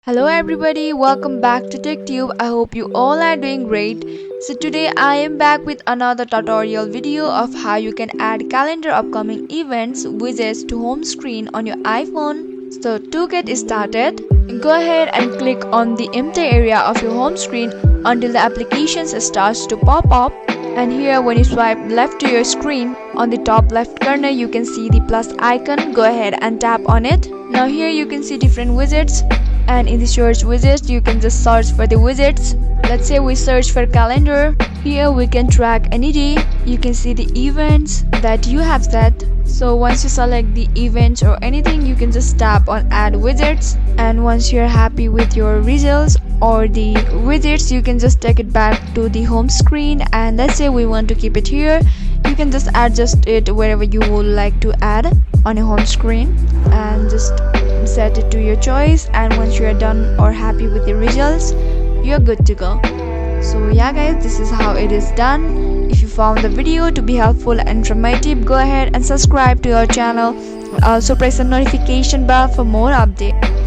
Hello everybody, welcome back to TechTube. I hope you all are doing great. So today I am back with another tutorial video of how you can add calendar upcoming events widgets to home screen on your iPhone. So to get started, go ahead and click on the empty area of your home screen until the applications starts to pop up. And here when you swipe left to your screen, on the top left corner you can see the plus icon. Go ahead and tap on it. Now here you can see different widgets, and in the search widgets you can just search for the widgets. Let's say we search for calendar. Here we can track any day. You can see the events that you have set. So once you select the events or anything, you can just tap on add widgets, and once you're happy with your results or the widgets, you can just take it back to the home screen. And let's say we want to keep it here, you can just adjust it wherever you would like to add on your home screen and just set it to your choice. And once you are done or happy with the results, you're good to go. So yeah guys, this is how it is done. If you found the video to be helpful and informative, go ahead and subscribe to our channel. Also press the notification bell for more updates.